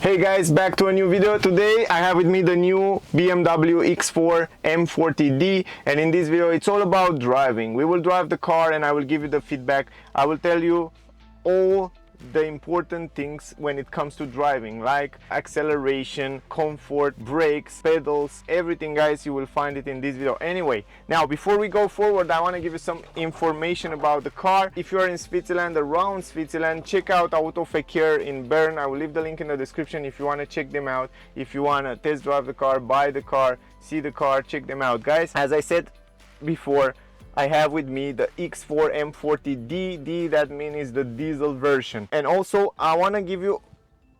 Hey guys, back to a new video. Today I have with me the new BMW X4 M40d, and in this video it's all about driving. We will drive the car and I will give you the feedback. I will tell you all the important things when it comes to driving, like acceleration, comfort, brakes, pedals, everything guys. You will find it in this video. Anyway, now before we go forward, I want to give you some information about the car. If you are in Switzerland, around Switzerland, check out Automatic Gearbox in Bern. I will leave the link in the description if you want to check them out. If you want to test drive the car, buy the car, see the car, check them out guys. As I said before, I have with me the X4 M40d. D, that means the diesel version. And also I want to give you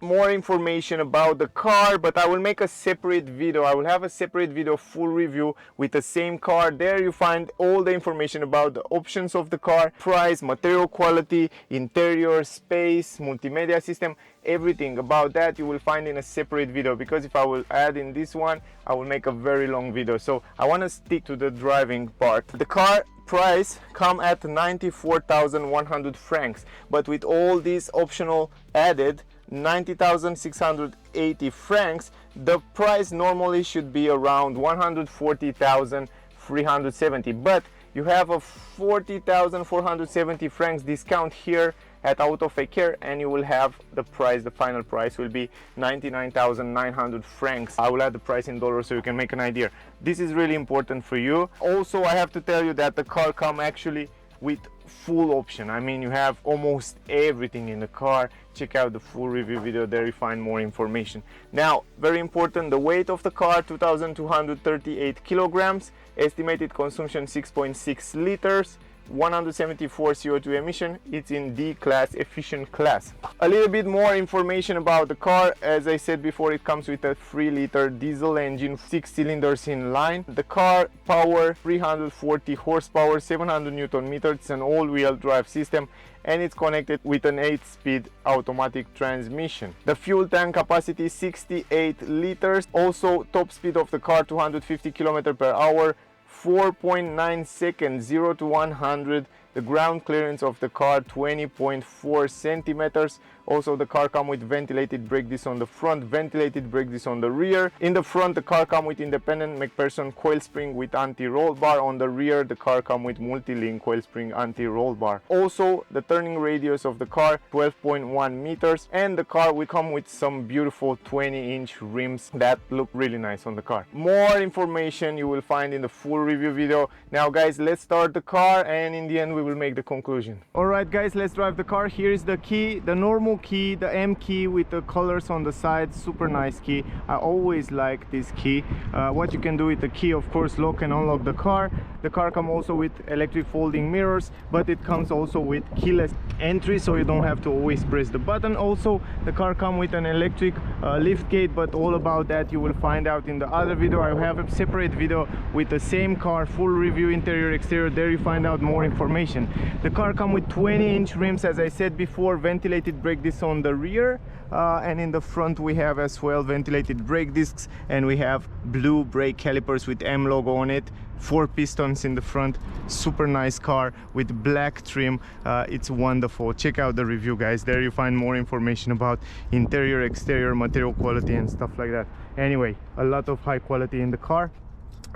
more information about the car, but I will make a separate video. I will have a separate video, full review with the same car. There you find all the information about the options of the car, price, material quality, interior, space, multimedia system, everything about that you will find in a separate video, because if I will add in this one, I will make a very long video. So I want to stick to the driving part. The car price come at 94,100 francs, but with all these optional added, 90,680 francs, the price normally should be around 140,370, but you have a 40,470 francs discount here at Automatic Gearbox, and you will have the price, the final price will be 99,900 francs. I will add the price in dollars so you can make an idea. This is really important for you. Also, I have to tell you that the car comes actually with full option. I mean, you have almost everything in the car. Check out the full review video, there you find more information. Now, very important, the weight of the car, 2,238 kilograms, estimated consumption 6.6 liters, 174 CO2 emission. It's in D class, efficient class. A little bit more information about the car. As I said before, it comes with a 3-liter diesel engine, 6 cylinders in line. The car power 340 horsepower, 700 Newton meters. It's an all-wheel drive system, and it's connected with an 8-speed automatic transmission. The fuel tank capacity 68 liters. Also, top speed of the car 250 km/h, 4.9 seconds, 0 to 100. The ground clearance of the car 20.4 centimeters. Also, the car comes with ventilated brake discs on the front, ventilated brake discs on the rear. In the front, the car comes with independent McPherson coil spring with anti-roll bar. On the rear, the car comes with Multilink coil spring anti-roll bar. Also, the turning radius of the car 12.1 meters, and the car will come with some beautiful 20-inch rims that look really nice on the car. More information you will find in the full review video. Now guys, let's start the car, and in the end we will make the conclusion. All right guys, let's drive the car. Here is the key, the normal key, the M key with the colors on the side. Super nice key. I always like this key. What you can do with the key, of course, lock and unlock the car. The car comes also with electric folding mirrors, but it comes also with keyless entry, so you don't have to always press the button. Also, the car comes with an electric lift gate, but all about that you will find out in the other video. I have a separate video with the same car, full review, interior, exterior. There you find out more information. The car comes with 20-inch rims, as I said before, ventilated brake discs on the rear, and in the front we have as well ventilated brake discs, and we have blue brake calipers with M logo on it, 4 pistons in the front. Super nice car with black trim. It's wonderful. Check out the review guys, there you find more information about interior, exterior, material quality and stuff like that. Anyway, a lot of high quality in the car.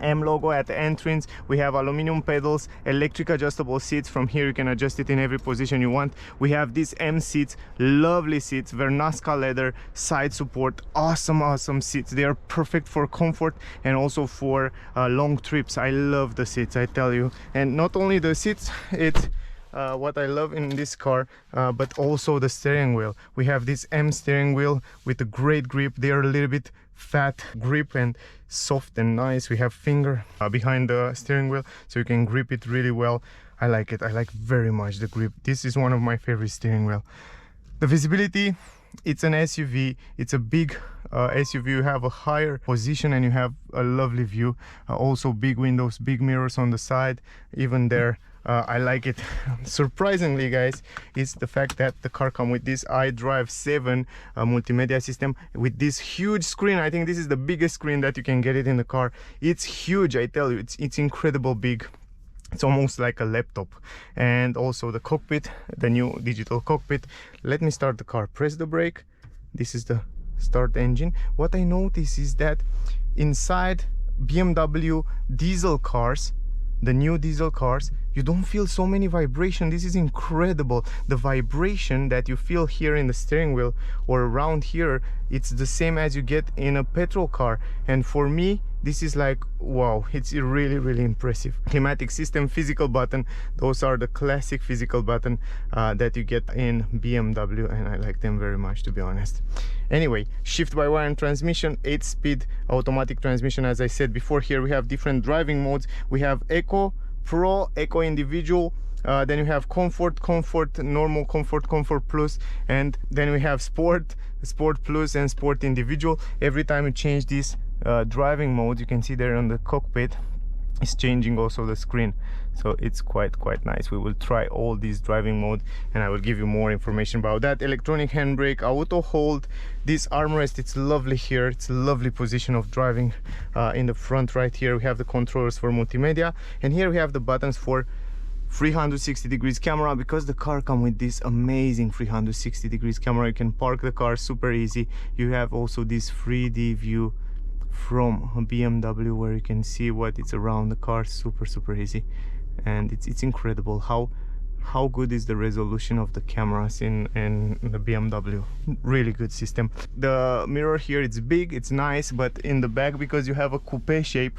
M logo at the entrance. We have aluminum pedals, electric adjustable seats. From here you can adjust it in every position you want. We have these M seats, lovely seats, Vernasca leather, side support, awesome seats. They are perfect for comfort and also for long trips. I love the seats, I tell you. And not only the seats, it's what I love in this car, but also the steering wheel. We have this M steering wheel with a great grip. They are a little bit fat grip and soft and nice. We have finger behind the steering wheel, so you can grip it really well. I like it. I like very much the grip. This is one of my favorite steering wheel. The visibility, it's an SUV. It's a big SUV. You have a higher position and you have a lovely view. Also big windows, big mirrors on the side, even there. I like it. Surprisingly guys, is the fact that the car comes with this iDrive 7 multimedia system with this huge screen. I think this is the biggest screen that you can get it in the car. It's huge, I tell you. It's incredible big. It's almost like a laptop. And also the cockpit, the new digital cockpit. Let me start the car. Press the brake. This is the start engine. What I notice is that inside BMW diesel cars, the new diesel cars, you don't feel so many vibration. This is incredible. The vibration that you feel here in the steering wheel or around here, it's the same as you get in a petrol car. And for me, this is like, wow, it's really impressive. Climatic system, physical button, those are the classic physical button that you get in BMW, and I like them very much, to be honest. Anyway, shift-by-wire transmission, 8-speed automatic transmission. As I said before, here we have different driving modes. We have Eco, Pro, Eco Individual, then you have Comfort, Normal, Comfort Plus, and then we have Sport, Sport Plus, and Sport Individual. Every time you change this driving mode, you can see there on the cockpit is changing also the screen, so it's quite nice. We will try all these driving mode and I will give you more information about that. Electronic handbrake, auto hold, this armrest, it's lovely here. It's a lovely position of driving. In the front right here we have the controllers for multimedia, and here we have the buttons for 360 degrees camera, because the car comes with this amazing 360 degrees camera. You can park the car super easy. You have also this 3D view from a BMW where you can see what it's around the car, super easy. And it's incredible how good is the resolution of the cameras in the BMW. Really good system. The mirror here, it's big, it's nice, but in the back, because you have a coupe shape,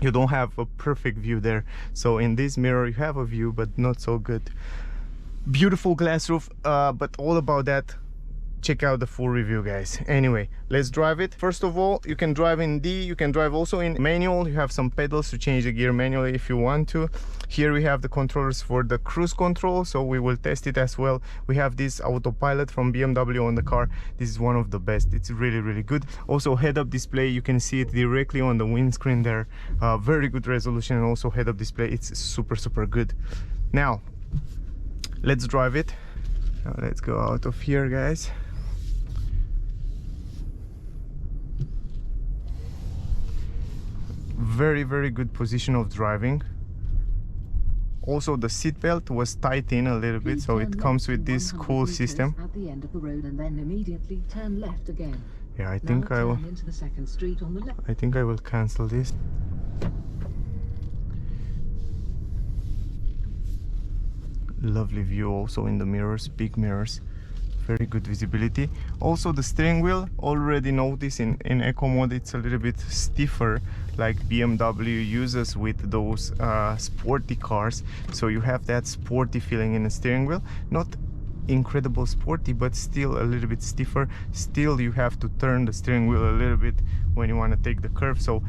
you don't have a perfect view there. So in this mirror you have a view, but not so good. Beautiful glass roof, but all about that, check out the full review, guys. Anyway, let's drive it. First of all, you can drive in D, you can drive also in manual. You have some pedals to change the gear manually if you want to. Here we have the controllers for the cruise control, so we will test it as well. We have this autopilot from BMW on the car. This is one of the best. It's really good. Also head-up display, you can see it directly on the windscreen there. Very good resolution, and also head-up display. It's super good. Now let's drive it. Now let's go out of here, guys. Very good position of driving. Also the seat belt was tight in a little bit, so it comes with this cool system. At the end of the road and then immediately turn left again. Yeah, I think I will. Into the second street on the left. I think I will cancel this. Lovely view also in the mirrors, big mirrors. Very good visibility. Also the steering wheel, already notice in eco mode it's a little bit stiffer, like BMW uses with those sporty cars. So you have that sporty feeling in the steering wheel. Not incredible sporty, but still a little bit stiffer. Still you have to turn the steering wheel a little bit when you want to take the curve, so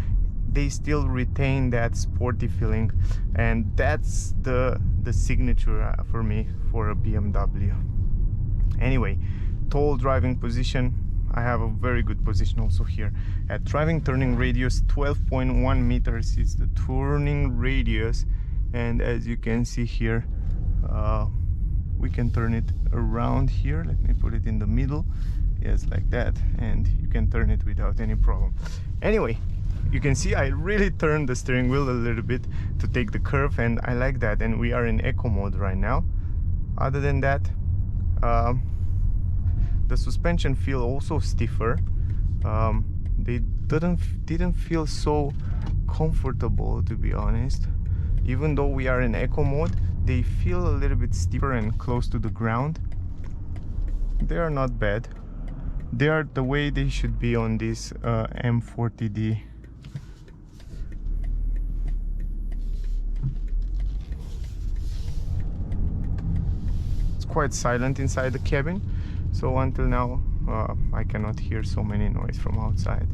they still retain that sporty feeling, and that's the signature for me for a BMW. Anyway, tall driving position, I have a very good position also here. At driving turning radius, 12.1 meters is the turning radius, and as you can see here, we can turn it around here. Let me put it in the middle, yes, like that, and you can turn it without any problem. Anyway, you can see I really turned the steering wheel a little bit to take the curve, and I like that, and we are in eco mode right now. Other than that, the suspension feel also stiffer. They didn't feel so comfortable, to be honest. Even though we are in eco mode, they feel a little bit stiffer and close to the ground. They are not bad. They are the way they should be on this M40d. It's quite silent inside the cabin, so until now I cannot hear so many noise from outside.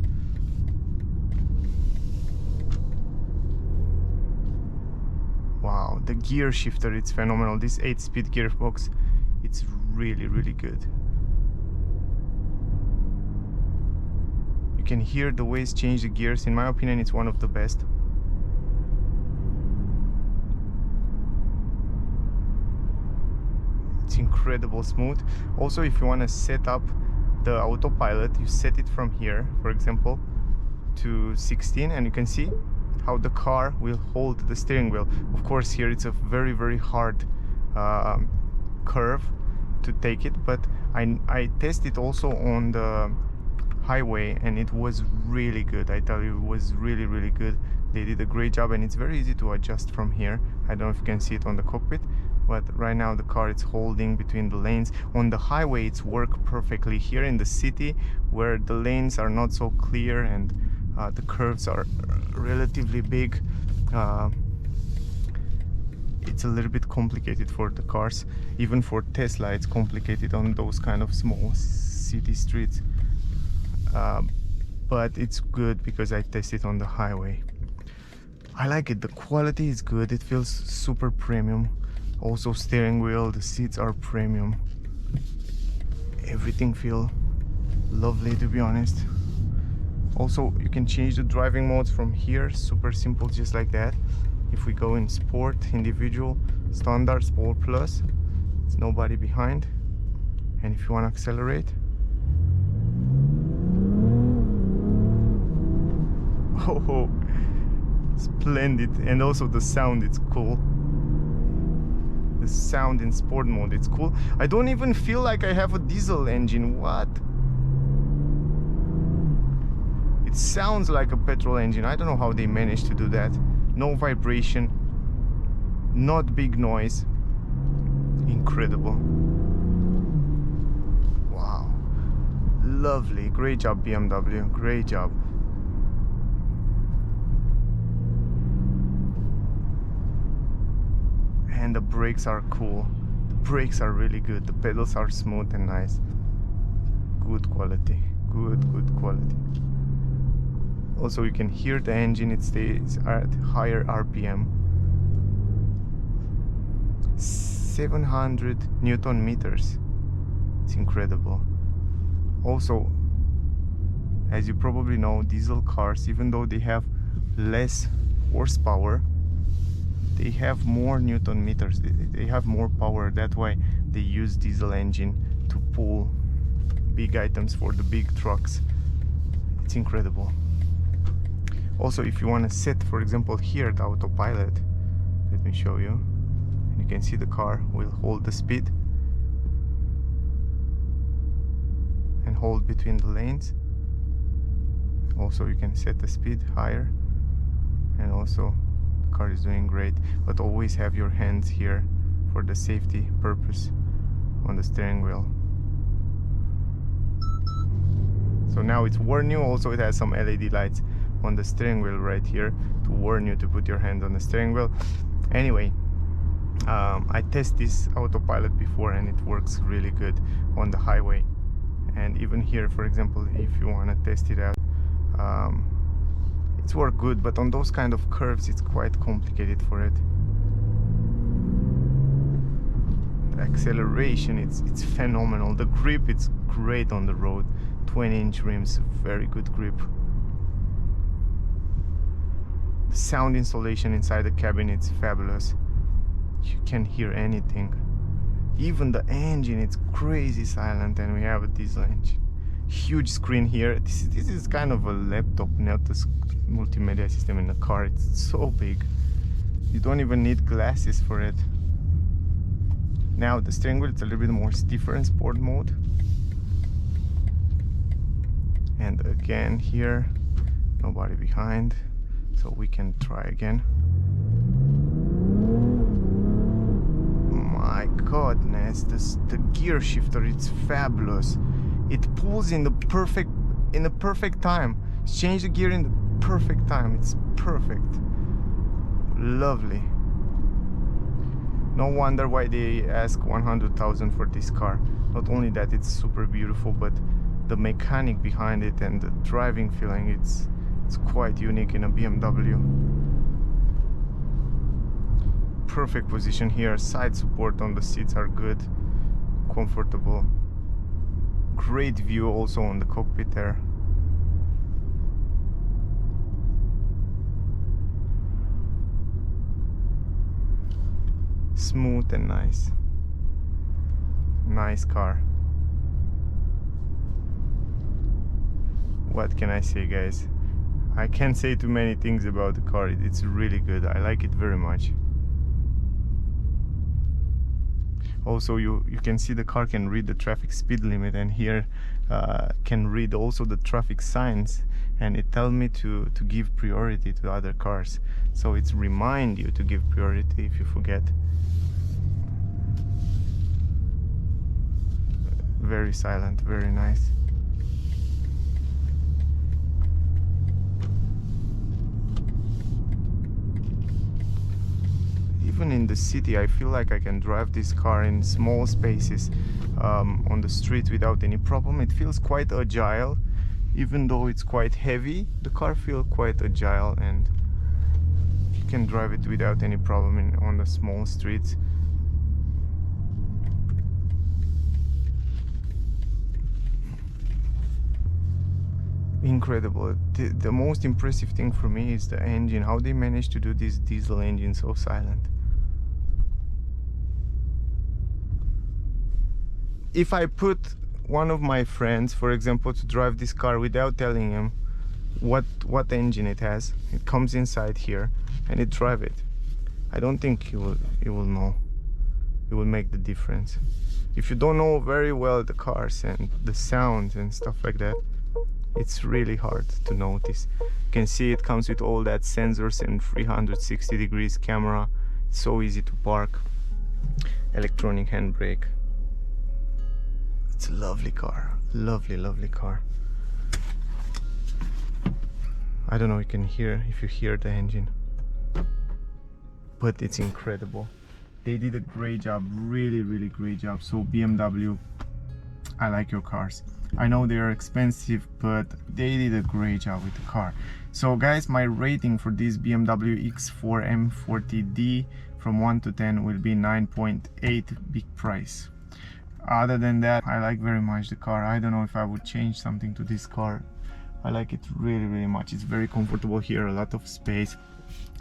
Wow, the gear shifter, it's phenomenal. This 8-speed gearbox, it's really good. You can hear the ways change the gears. In my opinion, it's one of the best. It's incredible smooth. Also, if you want to set up the autopilot, you set it from here, for example, to 16, and you can see how the car will hold the steering wheel. Of course, here it's a very hard curve to take it, but I test it also on the highway, and it was really good. I tell you, it was really good. They did a great job, and it's very easy to adjust from here. I don't know if you can see it on the cockpit, but right now the car is holding between the lanes. On the highway it's worked perfectly. Here in the city, where the lanes are not so clear and the curves are relatively big, it's a little bit complicated for the cars. Even for Tesla it's complicated on those kind of small city streets, but it's good because I tested on the highway. I like it. The quality is good. It feels super premium. Also steering wheel, the seats are premium. Everything feels lovely, to be honest. Also you can change the driving modes from here, super simple, just like that. If we go in sport, individual, standard, sport plus, there's nobody behind. And if you want to accelerate, oh, splendid. And also the sound, it's cool. The sound in sport mode, it's cool. I don't even feel like I have a diesel engine. What? It sounds like a petrol engine. I don't know how they managed to do that. No vibration, not big noise. Incredible. Wow, lovely. Great job, BMW, great job. And the brakes are cool. The brakes are really good. The pedals are smooth and nice. Good quality, good quality. Also you can hear the engine, it stays at higher RPM. 700 Newton meters. It's incredible. Also, as you probably know, diesel cars, even though they have less horsepower, they have more Newton meters. They have more power. That's why they use diesel engine to pull big items for the big trucks. It's incredible. Also, if you want to set, for example, here the autopilot, let me show you. And you can see the car will hold the speed and hold between the lanes. Also, you can set the speed higher, and also the car is doing great. But always have your hands here for the safety purpose on the steering wheel. So now it's warn you. Also, it has some LED lights on the steering wheel right here to warn you to put your hand on the steering wheel. Anyway, I tested this autopilot before and it works really good on the highway. And even here, for example, if you want to test it out, it's worked good, but on those kind of curves it's quite complicated for it. The acceleration, it's phenomenal. The grip, it's great on the road. 20-inch rims, very good grip. The sound installation inside the cabin, it's fabulous. You can't hear anything. Even the engine, it's crazy silent, and we have a diesel engine. Huge screen here. This is kind of a laptop, not a multimedia system in the car. It's so big. You don't even need glasses for it. Now the steering wheel, it's a little bit more stiffer in sport mode. And again here, nobody behind, so we can try again. My goodness, the gear shifter, it's fabulous. It pulls in the perfect time. Change the gear in the perfect time. It's perfect. Lovely. No wonder why they ask 100,000 for this car. Not only that, it's super beautiful, but the mechanic behind it and the driving feeling, it's quite unique in a BMW. Perfect position here. Side support on the seats are good, comfortable. Great view also on the cockpit there. Smooth and nice. Nice car. What can I say, guys? I can't say too many things about the car. It's really good. I like it very much. Also you can see the car can read the traffic speed limit, and here can read also the traffic signs, and it tells me to give priority to other cars. So it's remind you to give priority if you forget. Very silent, very nice. Even in the city, I feel like I can drive this car in small spaces on the street without any problem. It feels quite agile, even though it's quite heavy. The car feels quite agile, and you can drive it without any problem on the small streets. Incredible. The most impressive thing for me is the engine, how they managed to do this diesel engine so silent. If I put one of my friends, for example, to drive this car without telling him what engine it has, it comes inside here and it drive it, I don't think he will know. It will make the difference. If you don't know very well the cars and the sounds and stuff like that, it's really hard to notice. You can see it comes with all that sensors and 360 degrees camera. It's so easy to park. Electronic handbrake. It's a lovely car, lovely car. I don't know if you hear the engine, but it's incredible. They did a great job, really great job. So BMW, I like your cars. I know they are expensive, but they did a great job with the car. So guys, my rating for this BMW X4 M40d from 1 to 10 will be 9.8, big price. Other than that, I like very much the car. I don't know if I would change something to this car. I like it really much. It's very comfortable here, a lot of space,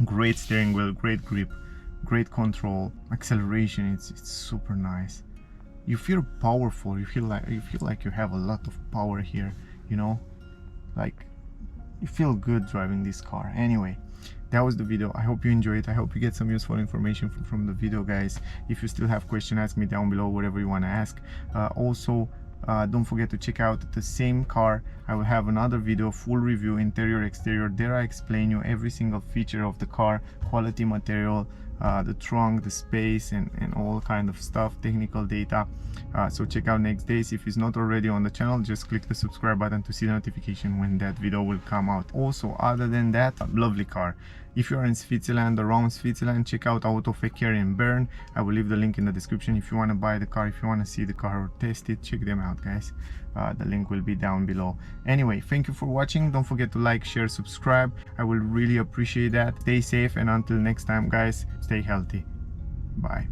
great steering wheel, great grip, great control, acceleration. It's super nice. You feel powerful. You feel like you have a lot of power here, you know, like you feel good driving this car. Anyway, that was the video. I hope you enjoyed it. I hope you get some useful information from the video, guys. If you still have questions, ask me down below, whatever you want to ask. Also, don't forget to check out the same car. I will have another video, full review, interior, exterior. There I explain you every single feature of the car, quality material, the trunk, the space, and all kind of stuff, technical data. So check out next days. If it's not already on the channel, just click the subscribe button to see the notification when that video will come out. Also, other than that, a lovely car. If you're in Switzerland, around Switzerland, check out Automatic Gearbox in Bern. I will leave the link in the description. If you want to buy the car, if you want to see the car or test it, check them out, guys. The link will be down below. Anyway, thank you for watching. Don't forget to like, share, subscribe. I will really appreciate that. Stay safe, and until next time, guys, stay healthy. Bye.